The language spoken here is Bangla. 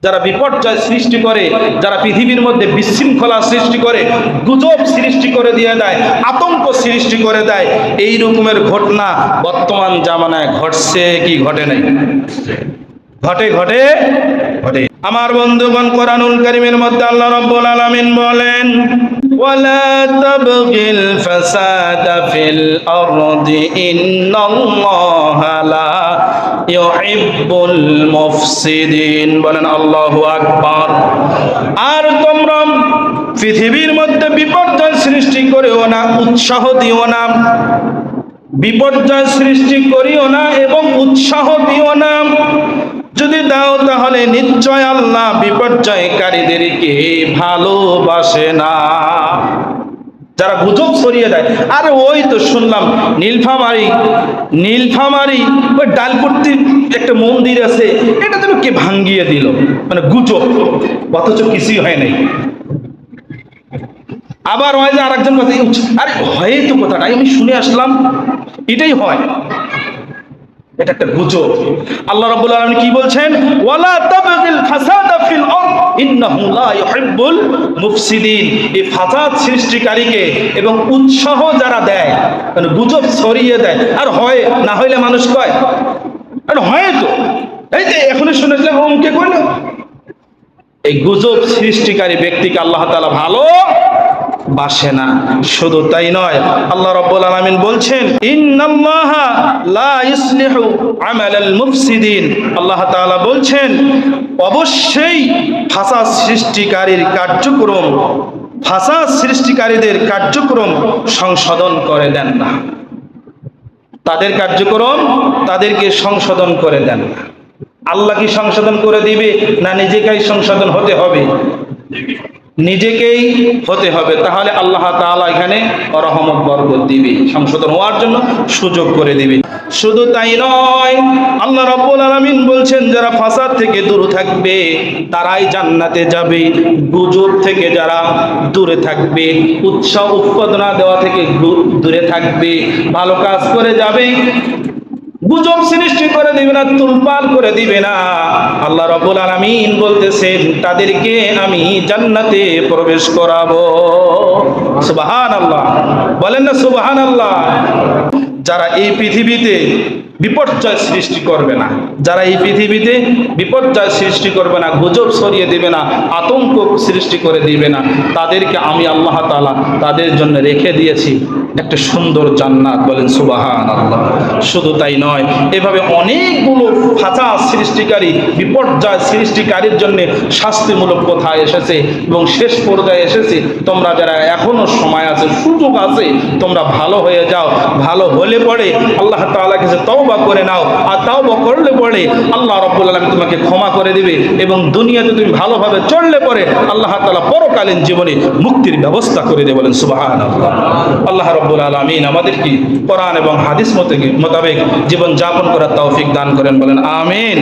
যারা বিপর্যয় সৃষ্টি করে, যারা পৃথিবীর মধ্যে বিশৃঙ্খলা সৃষ্টি করে, গুজব সৃষ্টি করে দিয়ে দেয়, আতঙ্ক সৃষ্টি করে দেয়, এই রকমের ঘটনা বর্তমান জামানায় ঘটছে কি ঘটে নাই? ঘটে ঘটে ঘটে। আমার বন্ধুগণ, কোরআনুল কারীমের মধ্যে আল্লাহ রাব্বুল আলামিন বলেন, ওয়ালা তাবগিল ফাসাদা ফিল আরদি ইন্নাল্লাহা লা ইউহিব্বুল মুফসিদিন। বলেন আল্লাহু আকবার। আর তোমরা পৃথিবীর মধ্যে বিপর্যয় সৃষ্টি করিও না, উৎসাহ দিও না। বিপর্যয় সৃষ্টি করিও না এবং উৎসাহ দিও না। যদি দাও তাহলে নিশ্চয় আল্লাহ বিপর্যয়কারীদেরকে ভালোবাসে না। যারা গুজব ছড়িয়ে দেয়, আরে ওই তো শুনলাম নীলফামারী ওই ডালপট্টি একটা মন্দির আছে, এটা যেন কে ভাঙ্গিয়ে দিল, মানে গুজব, অথচ কিছুই হয় নাই। আবার হয় যে আরেকজন কথা, আরে হয় তো কথাটা আমি শুনে আসলাম, এটাই হয়, এটা একটা গুজব। আল্লাহ রাব্বুল আলামিন কি বলছেন? ওয়ালা তাবগিল ফাসাদা ফিল আরদ ইন্নাহু লা ইউহিব্বুল মুফসিদিন। এই ফাসাদ সৃষ্টিকারীকে এবং উৎসাহ যারা দেয়, মানে গুজব ছড়িয়ে দেয়, আর হয় না হইলে মানুষ কয় আর হয় তো, এই যে এখনই শুনেছিলাম ওমকে কইল। এই গুজব সৃষ্টিকারী ব্যক্তিকে আল্লাহ তাআলা ভালো বাসে না। শুধু তাই নয়, আল্লাহ রাব্বুল আলামিন বলছেন, ইন্নাল্লাহা লা ইসলিহু আমালাল মুফসিদিন। আল্লাহ তাআলা বলছেন, অবশ্যই ফাসাদ সৃষ্টিকারীদের কার্যক্রম সংশোধন করে দেন না। তাদের কার্যক্রম তাদেরকে সংশোধন করে দেন না। আল্লাহ কি সংশোধন করে দিবে, না নিজেকেই সংশোধন হতে হবে? নিজেকেই হতে হবে। তাহলে আল্লাহ তাআলা এখানে রহমত বরকত দিবে, সংশোধন হওয়ার জন্য সুযোগ করে দিবে। শুধু তাই নয়, আল্লাহ রাব্বুল আলামিন বলছেন, যারা ফাসাদ থেকে দূরে থাকবে তারাই জান্নাতে যাবে। গুজব থেকে যারা দূরে থাকবে, উৎসাহ উৎপাদনা দেওয়া থেকে দূরে থাকবে, ভালো কাজ করে যাবে, গুজব সৃষ্টি করে দিবে না, তুলপাল করে দিবে না, আল্লাহ রাব্বুল আলামিন বলতেছেন তাদেরকে আমি জান্নাতে প্রবেশ করাবো। সুবহানাল্লাহ, বলেন না সুবহানাল্লাহ। যারা এই পৃথিবীতে বিপর্যয় সৃষ্টি করবে না, যারা এই পৃথিবীতে বিপর্যয় সৃষ্টি করবে না, গুজব ছড়িয়ে দিবে না, আতঙ্ক সৃষ্টি করে দিবে না, তাদেরকে আমি আল্লাহ তাআলা তাদের জন্য রেখে দিয়েছি একটা সুন্দর জান্নাত। বলেন সুবহানাল্লাহ। শুধু তাই নয়, এভাবে অনেকগুলো ফাসাদ সৃষ্টিকারী, বিপর্যয় সৃষ্টিকারীর জন্য শাস্তিমূলক কথা এসেছে এবং শেষ পর্যায়ে এসেছে। তোমরা যারা এখনো সময় আছে, সুযোগ আছে, তোমরা ভালো হয়ে যাও। ভালো হলে পরে আল্লাহ তাআলা কাছে তওবা করে নাও, আর তওবা করলে পরে আল্লাহ রাব্বুল আলামিন তোমাকে ক্ষমা করে দিবে এবং দুনিয়াতে তুমি ভালোভাবে চললে পরে আল্লাহ তাআলা পরকালীন জীবনে মুক্তির ব্যবস্থা করে দেবে। বলেন সুবহানাল্লাহ। আল্লাহ রাব্বুল আলামিন আমাদেরকে কোরআন এবং হাদিস মোতাবেক জীবন যাপন করার তৌফিক দান করেন। বলেন আমিন।